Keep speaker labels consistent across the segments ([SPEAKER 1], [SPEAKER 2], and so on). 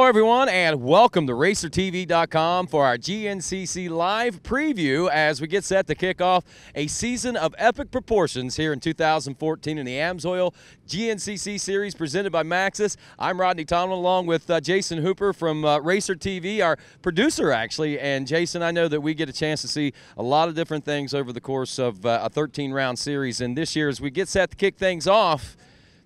[SPEAKER 1] Hello, everyone, and welcome to RacerTV.com for our GNCC live preview as we get set to kick off a season of epic proportions here in 2014 in the AMSOIL GNCC series presented by Maxxis. I'm Rodney Tomblin along with Jason Hooper from Racer TV, our producer, actually. And, Jason, I know that we get a chance to see a lot of different things over the course of a 13-round series. And this year, as we get set to kick things off,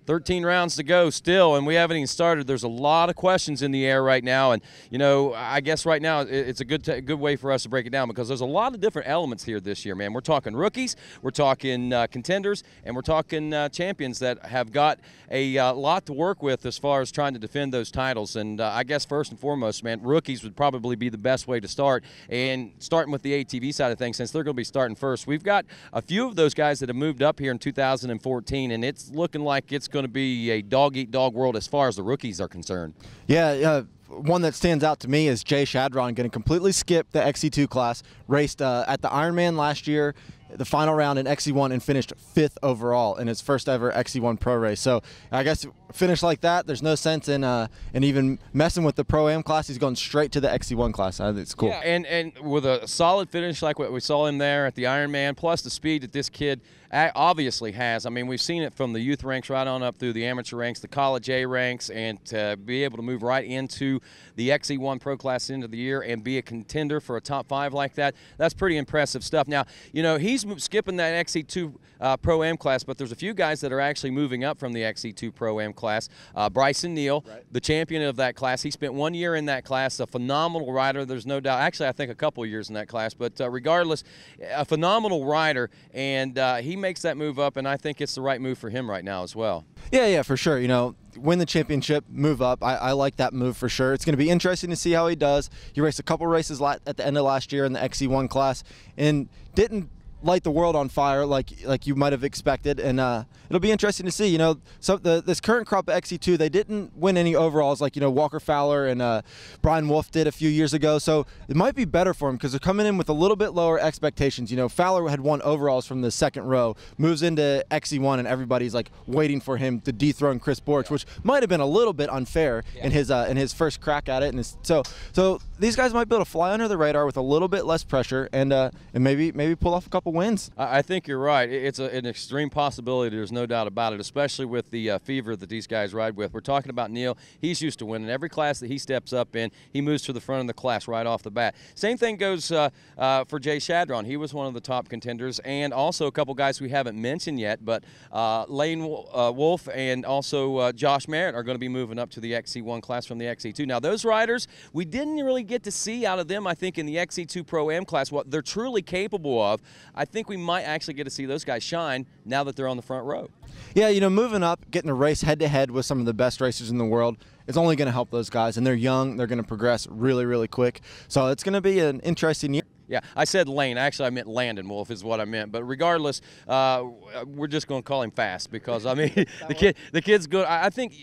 [SPEAKER 1] 13 rounds to go still, and we haven't even started. There's a lot of questions in the air right now, and you know, I guess right now it's a good way for us to break it down because there's a lot of different elements here this year, man. We're talking rookies, we're talking contenders, and we're talking champions that have got a lot to work with as far as trying to defend those titles. And I guess first and foremost, man, rookies would probably be the best way to start, and starting with the ATV side of things, since they're going to be starting first. We've got a few of those guys that have moved up here in 2014, and it's looking like it's going to be a dog-eat-dog world as far as the rookies are concerned.
[SPEAKER 2] Yeah, one that stands out to me is Jay Shadron going to completely skip the XC2 class, raced at the Ironman last year, the final round in XC1, and finished 5th overall in his first ever XC1 Pro race. So I guess finish like that, there's no sense in even messing with the Pro-Am class. He's going straight to the XC1 class. I think it's cool.
[SPEAKER 1] Yeah, and with a solid finish like what we saw him there at the Ironman, plus the speed that this kid obviously has. I mean, we've seen it from the youth ranks right on up through the amateur ranks, the college A ranks, and to be able to move right into the XC1 Pro class into the year and be a contender for a top 5 like that, that's pretty impressive stuff. Now, you know, he's skipping that XC2 Pro-Am class, but there's a few guys that are actually moving up from the XC2 Pro-Am class. Bryson Neal, the champion of that class, he spent 1 year in that class, a phenomenal rider, there's no doubt. Actually, I think a couple of years in that class, but regardless, a phenomenal rider, and he makes that move up, and I think it's the right move for him right now as well.
[SPEAKER 2] Yeah, for sure. You know, win the championship, move up. I like that move for sure. It's going to be interesting to see how he does. He raced a couple races at the end of last year in the XC1 class and didn't light the world on fire like you might have expected, and it'll be interesting to see. You know, so this current crop of XC2, they didn't win any overalls like, you know, Walker Fowler and Brian Wolf did a few years ago, so it might be better for him because they're coming in with a little bit lower expectations. You know, Fowler had won overalls from the second row, moves into XC1, and everybody's like waiting for him to dethrone Chris Borch, which might have been a little bit unfair in his first crack at it. And so these guys might be able to fly under the radar with a little bit less pressure and maybe pull off a couple wins.
[SPEAKER 1] I think you're right. It's an extreme possibility. There's no doubt about it, especially with the fever that these guys ride with. We're talking about Neal. He's used to winning. Every class that he steps up in, he moves to the front of the class right off the bat. Same thing goes for Jay Shadron. He was one of the top contenders, and also a couple guys we haven't mentioned yet, but Lane Wolf and also Josh Merritt are going to be moving up to the XC1 class from the XC2. Now, those riders, we didn't really get to see out of them, I think, in the XC2 Pro-Am class what they're truly capable of. I think we might actually get to see those guys shine now that they're on the front row.
[SPEAKER 2] Yeah, you know, moving up, getting a race head-to-head with some of the best racers in the world is only going to help those guys, and they're young. They're going to progress really, really quick. So it's going to be an interesting year.
[SPEAKER 1] Yeah, I said Lane. Actually, I meant Landon Wolf is what I meant. But regardless, we're just going to call him Fast because, I mean, the kid's good. I think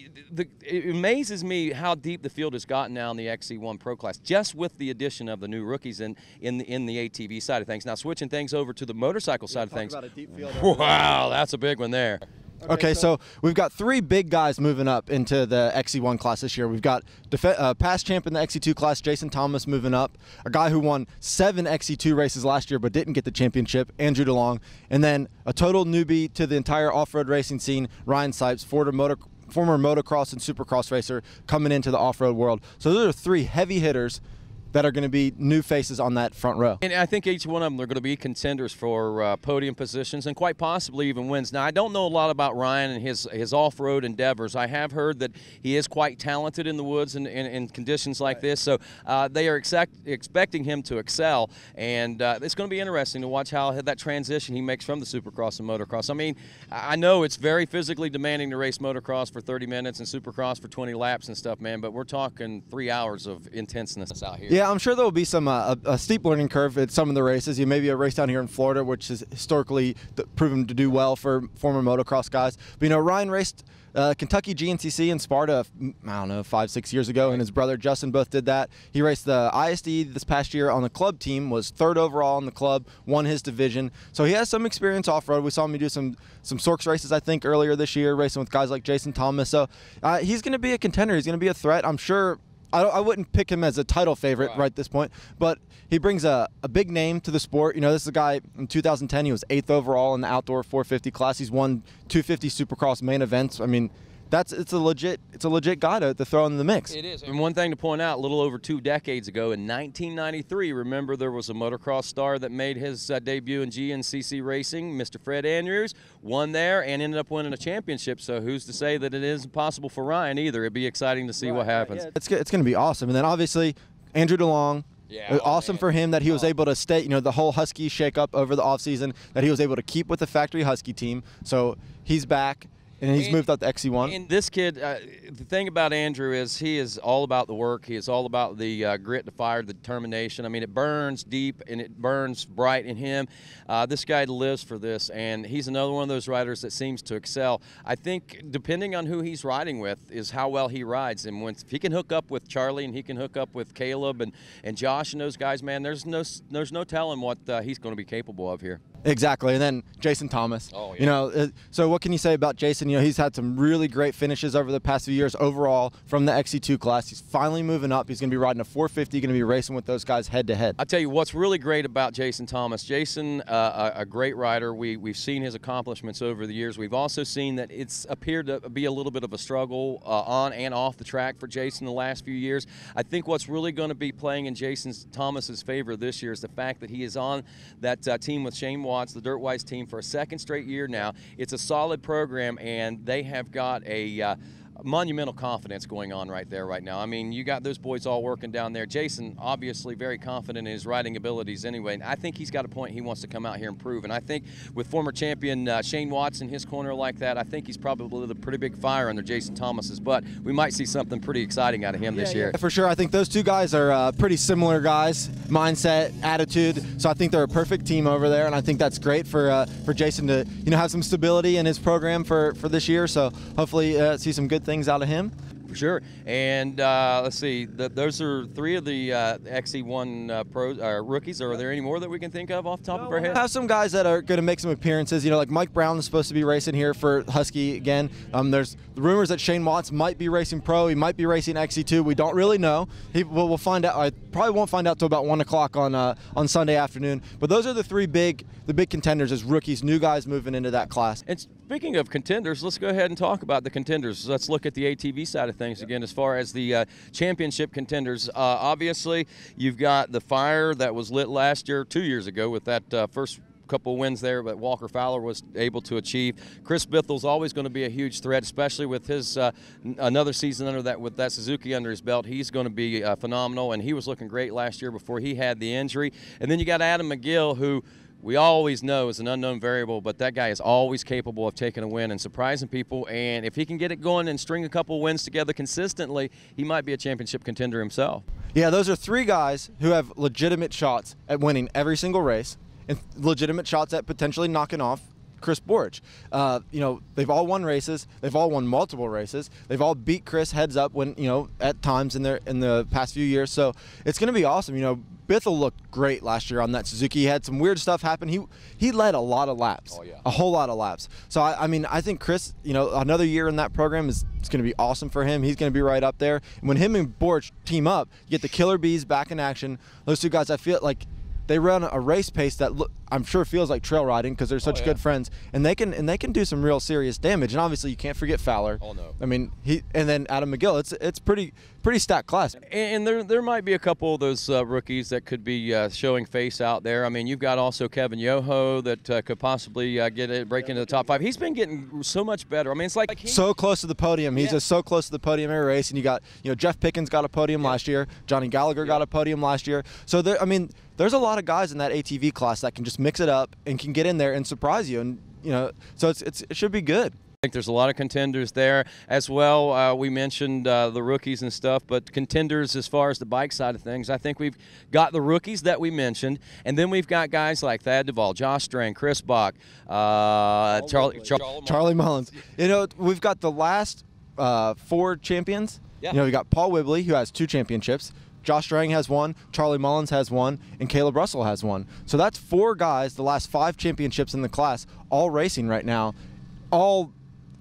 [SPEAKER 1] it amazes me how deep the field has gotten now in the XC1 Pro class, just with the addition of the new rookies in the ATV side of things. Now, switching things over to the motorcycle side of things.
[SPEAKER 2] About a deep field
[SPEAKER 1] wow, that's a big one there.
[SPEAKER 2] Okay, so we've got 3 big guys moving up into the XC1 class this year. We've got past champ in the XC2 class, Jason Thomas, moving up. A guy who won 7 XC2 races last year but didn't get the championship, Andrew DeLong. And then a total newbie to the entire off-road racing scene, Ryan Sipes, former motocross and supercross racer coming into the off-road world. So those are 3 heavy hitters that are going to be new faces on that front row.
[SPEAKER 1] And I think each one of them are going to be contenders for podium positions and quite possibly even wins. Now, I don't know a lot about Ryan and his off-road endeavors. I have heard that he is quite talented in the woods and in conditions like this, so they are expecting him to excel, and it's going to be interesting to watch how that transition he makes from the supercross and motocross. I mean, I know it's very physically demanding to race motocross for 30 minutes and supercross for 20 laps and stuff, man, but we're talking 3 hours of intenseness out here.
[SPEAKER 2] Yeah, I'm sure there will be some a steep learning curve at some of the races. Maybe a race down here in Florida, which is historically proven to do well for former motocross guys. But, you know, Ryan raced Kentucky GNCC in Sparta, I don't know, 5-6 years ago, and his brother Justin both did that. He raced the ISD this past year on the club team, was 3rd overall in the club, won his division. So he has some experience off-road. We saw him do some Sorks races, I think, earlier this year, racing with guys like Jason Thomas. So he's going to be a contender. He's going to be a threat. I'm sure I wouldn't pick him as a title favorite right at this point, but he brings a big name to the sport. You know, this is a guy in 2010, he was 8th overall in the outdoor 450 class. He's won 250 Supercross main events. I mean, it's a legit guy to throw in the mix.
[SPEAKER 1] It is. And one thing to point out, a little over 2 decades ago in 1993, remember there was a motocross star that made his debut in GNCC racing, Mr. Fred Andrews, won there and ended up winning a championship. So who's to say that it isn't possible for Ryan either? It'd be exciting to see what happens.
[SPEAKER 2] Yeah, it's going to be awesome. And then obviously Andrew DeLong.
[SPEAKER 1] Yeah,
[SPEAKER 2] awesome for him that he was able to stay, you know, the whole Husky shakeup over the offseason, that he was able to keep with the factory Husky team. So he's back. And he's moved up to XC1.
[SPEAKER 1] And this kid, the thing about Andrew is he is all about the work. He is all about the grit, the fire, the determination. I mean, it burns deep and it burns bright in him. This guy lives for this, and he's another one of those riders that seems to excel. I think depending on who he's riding with is how well he rides. And if he can hook up with Charlie and he can hook up with Caleb and Josh and those guys, man, there's no telling what he's going to be capable of here.
[SPEAKER 2] Exactly. And then Jason Thomas.
[SPEAKER 1] Oh, yeah.
[SPEAKER 2] You know, so what can you say about Jason? You know, he's had some really great finishes over the past few years overall from the XC2 class. He's finally moving up. He's going to be riding a 450, going to be racing with those guys head to head.
[SPEAKER 1] I'll tell you what's really great about Jason Thomas. Jason, a great rider. We've seen his accomplishments over the years. We've also seen that it's appeared to be a little bit of a struggle on and off the track for Jason the last few years. I think what's really going to be playing in Jason Thomas's favor this year is the fact that he is on that team with Shane Watts, the Dirt Wise team, for a 2nd straight year now. It's a solid program, and they have got a monumental confidence going on right there right now. I mean, you got those boys all working down there. Jason, obviously very confident in his riding abilities anyway, and I think he's got a point he wants to come out here and prove. And I think with former champion Shane Watts in his corner like that, I think he's probably a pretty big fire under Jason Thomas's butt. We might see something pretty exciting out of him this year.
[SPEAKER 2] Yeah, for sure. I think those two guys are pretty similar guys, mindset, attitude. So I think they're a perfect team over there, and I think that's great for Jason to, you know, have some stability in his program for this year. So hopefully see some good things out of him.
[SPEAKER 1] For sure. And let's see, those are 3 of the XC1 rookies. Are there any more that we can think of off the top of our head?
[SPEAKER 2] We have some guys that are going to make some appearances. You know, like Mike Brown is supposed to be racing here for Husky again. There's rumors that Shane Watts might be racing pro. He might be racing XC2. We don't really know. We'll find out. I probably won't find out till about 1 o'clock on Sunday afternoon. But those are the big contenders as rookies, new guys moving into that class.
[SPEAKER 1] And speaking of contenders, let's go ahead and talk about the contenders. Let's look at the ATV side of things again as far as the championship contenders. Obviously, you've got the fire that was lit last year, 2 years ago, with that first couple wins there that Walker Fowler was able to achieve. Chris Bithel's always going to be a huge threat, especially with his another season under that, with that Suzuki under his belt. He's going to be phenomenal, and he was looking great last year before he had the injury. And then you got Adam McGill, who we always know is an unknown variable, but that guy is always capable of taking a win and surprising people. And if he can get it going and string a couple wins together consistently, he might be a championship contender himself.
[SPEAKER 2] Yeah, those are 3 guys who have legitimate shots at winning every single race and legitimate shots at potentially knocking off Chris Borich. You know, they've all won races. They've all won multiple races. They've all beat Chris heads up when, you know, at times in the past few years. So it's going to be awesome. You know, Bithel looked great last year on that Suzuki. He had some weird stuff happen. He led a lot of laps.
[SPEAKER 1] Oh, yeah.
[SPEAKER 2] A whole lot of laps. So I mean, I think Chris, you know, another year in that program is going to be awesome for him. He's going to be right up there. And when him and Borich team up, you get the Killer Bees back in action. Those 2 guys, I feel like they run a race pace that I'm sure feels like trail riding because they're such good friends, and they can do some real serious damage. And obviously you can't forget Fowler.
[SPEAKER 1] Oh no.
[SPEAKER 2] I mean, and then Adam McGill. It's pretty stacked class.
[SPEAKER 1] And there might be a couple of those rookies that could be showing face out there. I mean, you've got also Kevin Yoho that could possibly break into the top 5. He's been getting so much better. I mean, it's like
[SPEAKER 2] so close to the podium. He's just so close to the podium every race. And you got, you know, Jeff Pickens got a podium last year. Johnny Gallagher got a podium last year. So there, I mean, there's a lot of guys in that ATV class that can just mix it up and can get in there and surprise you. And, you know, so it should be good.
[SPEAKER 1] I think there's a lot of contenders there as well. We mentioned the rookies and stuff, but contenders as far as the bike side of things, I think we've got the rookies that we mentioned, and then we've got guys like Thad Duvall, Josh Strang, Chris Bach,
[SPEAKER 2] Charlie Mullins. You know, we've got the last 4 champions.
[SPEAKER 1] Yeah.
[SPEAKER 2] You know, we got Paul Whibley, who has 2 championships. Josh Strang has 1, Charlie Mullins has 1, and Caleb Russell has 1. So that's 4 guys, the last 5 championships in the class, all racing right now, all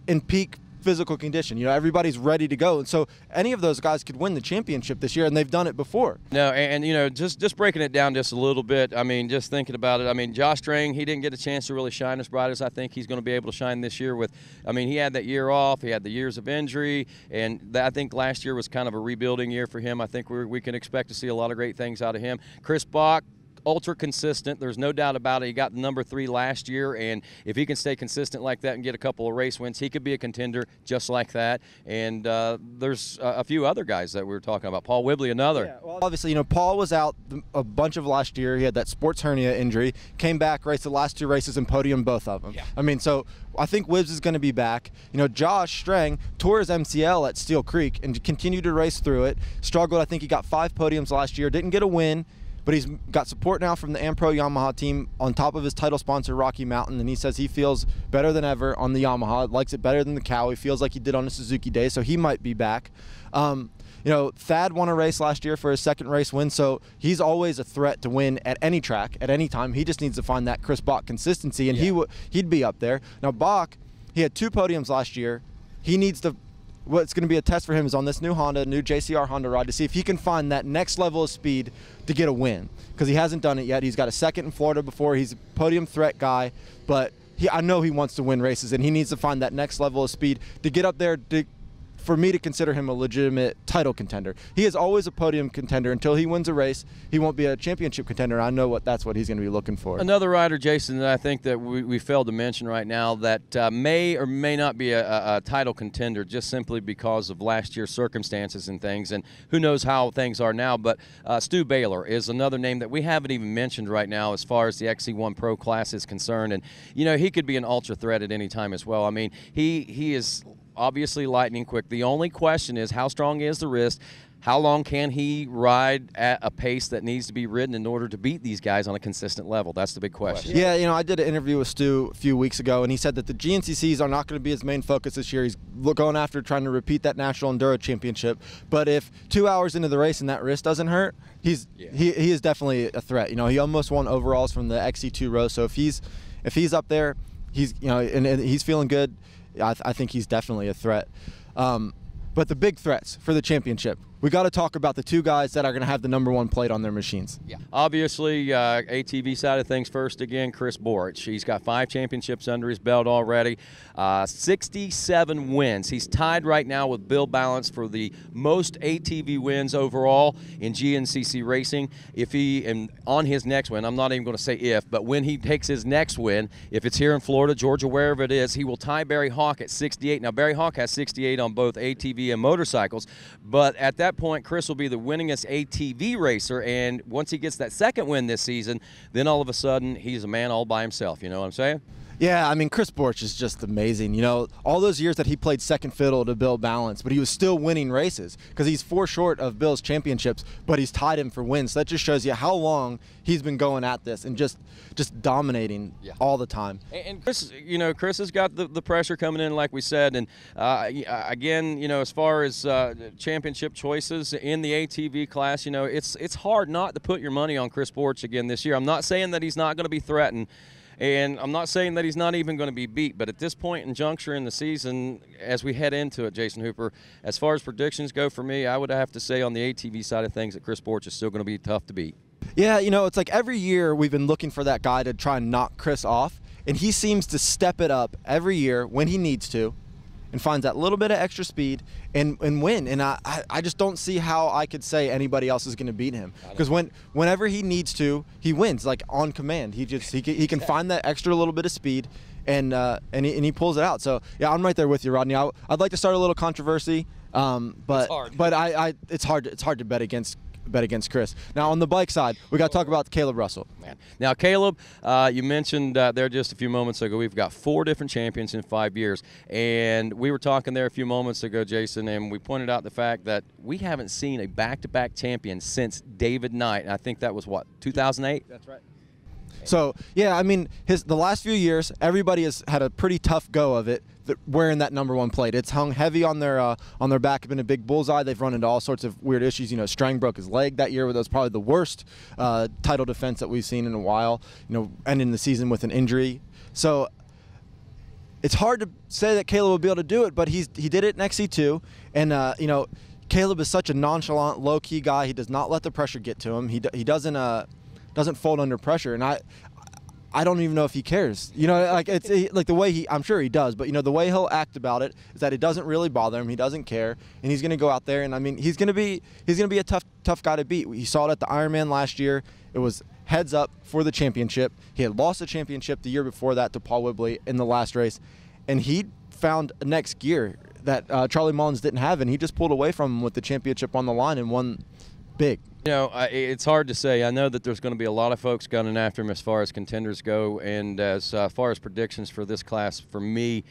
[SPEAKER 2] in peak physical condition. You know, everybody's ready to go. And so any of those guys could win the championship this year, and they've done it before.
[SPEAKER 1] No, and you know, just breaking it down just a little bit, I mean, just thinking about it, I mean, Josh Strang, he didn't get a chance to really shine as bright as I think he's going to be able to shine this year with, I mean, he had that year off, he had the years of injury, and I think last year was kind of a rebuilding year for him. I think we can expect to see a lot of great things out of him. Chris Bach, ultra consistent. There's no doubt about it. He got number 3 last year, and if he can stay consistent like that and get a couple of race wins, he could be a contender just like that. And there's a few other guys that we were talking about. Paul Whibley, another.
[SPEAKER 2] Yeah, well, obviously, you know, Paul was out a bunch of last year. He had that sports hernia injury. Came back, raced the last 2 races and podium both of them.
[SPEAKER 1] Yeah.
[SPEAKER 2] I mean, so I think Wibbs is going to be back. You know, Josh Strang tore his MCL at Steel Creek and continued to race through it. Struggled. I think he got 5 podiums last year. Didn't get a win. But he's got support now from the AmPro Yamaha team on top of his title sponsor, Rocky Mountain, and he says he feels better than ever on the Yamaha, likes it better than the cow. He feels like he did on the Suzuki day, so he might be back. You know, Thad won a race last year for his 2nd race win, so he's always a threat to win at any track, at any time. He just needs to find that Chris Bach consistency, and he'd be up there. Now, Bach, he had 2 podiums last year. He needs to what's going to be a test for him is on this new JCR Honda rod to see if he can find that next level of speed to get a win, because he hasn't done it yet. He's got a 2nd in Florida before. He's a podium threat guy, but I know he wants to win races, and he needs to find that next level of speed to get up there for me to consider him a legitimate title contender. He is always a podium contender. Until he wins a race, he won't be a championship contender. I know that's what he's going to be looking for.
[SPEAKER 1] Another rider, Jason, that I think that we failed to mention right now that may or may not be a title contender just simply because of last year's circumstances and things, and who knows how things are now, but Stu Baylor is another name that we haven't even mentioned right now as far as the XC1 Pro class is concerned, and you know, he could be an ultra threat at any time as well. I mean, he is obviously lightning quick. The only question is how strong is the wrist? How long can he ride at a pace that needs to be ridden in order to beat these guys on a consistent level? That's the big question.
[SPEAKER 2] Yeah, you know, I did an interview with Stu a few weeks ago, and he said that the GNCCs are not going to be his main focus this year. He's going after trying to repeat that National Enduro Championship. But if 2 hours into the race and that wrist doesn't hurt, he is definitely a threat. You know, he almost won overalls from the XC2 row. So if he's up there, he's, you know, and he's feeling good, I think he's definitely a threat. But the big threats for the championship, we got to talk about the 2 guys that are going to have the #1 plate on their machines.
[SPEAKER 1] Yeah. Obviously, ATV side of things first again, Chris Borich. He's got 5 championships under his belt already, 67 wins. He's tied right now with Bill Balance for the most ATV wins overall in GNCC racing. And on his next win, I'm not even going to say if, but when he takes his next win, if it's here in Florida, Georgia, wherever it is, he will tie Barry Hawk at 68. Now, Barry Hawk has 68 on both ATV and motorcycles, but at that point, Chris will be the winningest ATV racer, and once he gets that 2nd win this season, then all of a sudden he's a man all by himself. You know what I'm saying?
[SPEAKER 2] Yeah, I mean, Chris Borich is just amazing. You know, all those years that he played second fiddle to Bill Balance, but he was still winning races because he's 4 short of Bill's championships, but he's tied him for wins. So that just shows you how long he's been going at this and just dominating all the time.
[SPEAKER 1] And Chris, you know, Chris has got the pressure coming in, like we said. And again, you know, as far as championship choices in the ATV class, you know, it's hard not to put your money on Chris Borich again this year. I'm not saying that he's not going to be threatened. And I'm not saying that he's not even going to be beat, but at this point in juncture in the season, as we head into it, Jason Hooper, as far as predictions go for me, I would have to say on the ATV side of things that Chris Borich is still going to be tough to beat.
[SPEAKER 2] Yeah, you know, it's like every year we've been looking for that guy to try and knock Chris off, and he seems to step it up every year when he needs to and finds that little bit of extra speed and win. And I just don't see how I could say anybody else is going to beat him, because whenever he needs to, he wins, like on command. He can find that extra little bit of speed, and he pulls it out. So yeah, I'm right there with you, Rodney. I'd like to start a little controversy, but it's hard to bet against Chris. Now on the bike side, we got to talk about Caleb Russell.
[SPEAKER 1] Man. Now Caleb, you mentioned there just a few moments ago, we've got 4 different champions in 5 years, and we were talking there a few moments ago, Jason, and we pointed out the fact that we haven't seen a back-to-back champion since David Knight, and I think that was what, 2008?
[SPEAKER 2] That's right. So yeah, I mean, the last few years, everybody has had a pretty tough go of it, wearing that #1 plate. It's hung heavy on their back, been a big bullseye. They've run into all sorts of weird issues. You know, Strang broke his leg that year, that was probably the worst title defense that we've seen in a while. You know, ending the season with an injury. So it's hard to say that Caleb will be able to do it, but he did it in XC2, and you know, Caleb is such a nonchalant, low-key guy. He does not let the pressure get to him. He doesn't fold under pressure, and I don't even know if he cares. You know, like like the way I'm sure he does, but you know, the way he'll act about it is that it doesn't really bother him. He doesn't care, and he's going to go out there, and I mean, he's going to be a tough guy to beat. You saw it at the Ironman last year. It was heads up for the championship. He had lost the championship the year before that to Paul Whibley in the last race, and he found next gear that Charlie Mullins didn't have, and he just pulled away from him with the championship on the line and won big.
[SPEAKER 1] You know, it's hard to say. I know that there's going to be a lot of folks gunning after him as far as contenders go, and as far as predictions for this class, for me,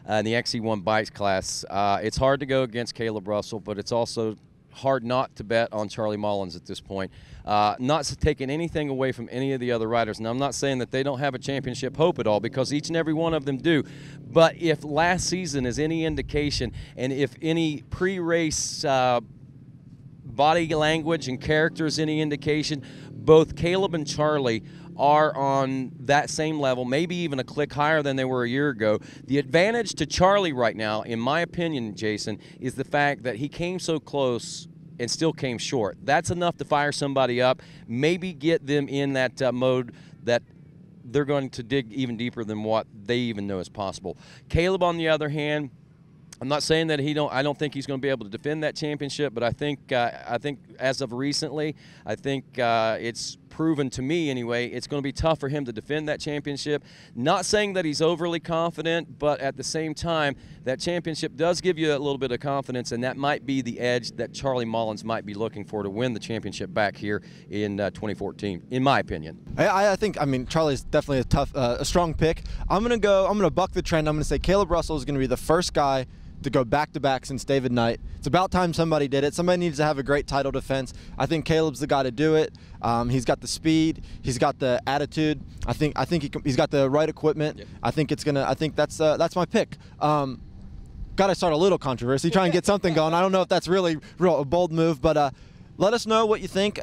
[SPEAKER 1] in the XC1 bikes class, it's hard to go against Caleb Russell, but it's also hard not to bet on Charlie Mullins at this point. Not taking anything away from any of the other riders. And I'm not saying that they don't have a championship hope at all, because each and every one of them do. But if last season is any indication, and if any pre-race body language and character is any indication, both Caleb and Charlie are on that same level, maybe even a click higher than they were a year ago. The advantage to Charlie right now, in my opinion, Jason, is the fact that he came so close and still came short. That's enough to fire somebody up, maybe get them in that mode that they're going to dig even deeper than what they even know is possible. Caleb, on the other hand, I'm not saying that I don't think he's going to be able to defend that championship, but I think as of recently, I think it's proven to me anyway, it's going to be tough for him to defend that championship. Not saying that he's overly confident, but at the same time, that championship does give you a little bit of confidence, and that might be the edge that Charlie Mullins might be looking for to win the championship back here in 2014, in my opinion.
[SPEAKER 2] I think, I mean, Charlie's definitely a strong pick. I'm gonna buck the trend. I'm gonna say Caleb Russell is gonna be the first guy to go back-to-back since David Knight. It's about time somebody did it. Somebody needs to have a great title defense. I think Caleb's the guy to do it. He's got the speed. He's got the attitude. I think he's got the right equipment. Yep. I think that's my pick. Got to start a little controversy, try and get something going. I don't know if that's really a bold move, but let us know what you think.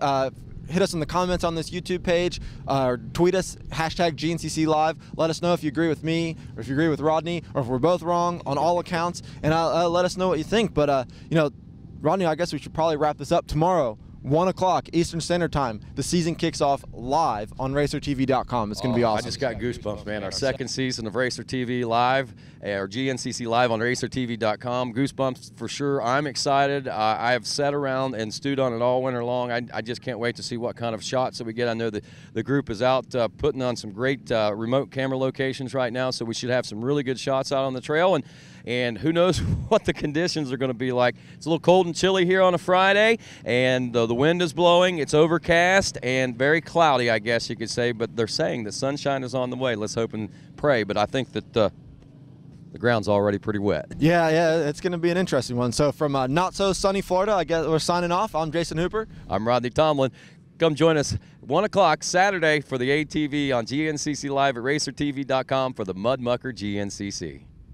[SPEAKER 2] Hit us in the comments on this YouTube page, or tweet us, hashtag GNCC Live. Let us know if you agree with me, or if you agree with Rodney, or if we're both wrong on all accounts, and let us know what you think. But, you know, Rodney, I guess we should probably wrap this up tomorrow. 1 o'clock Eastern Standard Time. The season kicks off live on RacerTV.com. It's going to be awesome.
[SPEAKER 1] I just got goosebumps, man. Our second season of Racer TV Live, or GNCC Live on RacerTV.com. Goosebumps for sure. I'm excited. I have sat around and stewed on it all winter long. I just can't wait to see what kind of shots that we get. I know that the group is out putting on some great remote camera locations right now, so we should have some really good shots out on the trail. And who knows what the conditions are going to be like. It's a little cold and chilly here on a Friday, and the wind is blowing. It's overcast and very cloudy, I guess you could say, but they're saying that sunshine is on the way. Let's hope and pray, but I think that the ground's already pretty wet.
[SPEAKER 2] Yeah, it's going to be an interesting one. So from not-so-sunny Florida, I guess we're signing off. I'm Jason Hooper.
[SPEAKER 1] I'm Rodney Tomblin. Come join us 1 o'clock Saturday for the ATV on GNCC Live at RacerTV.com for the Mud Mucker GNCC.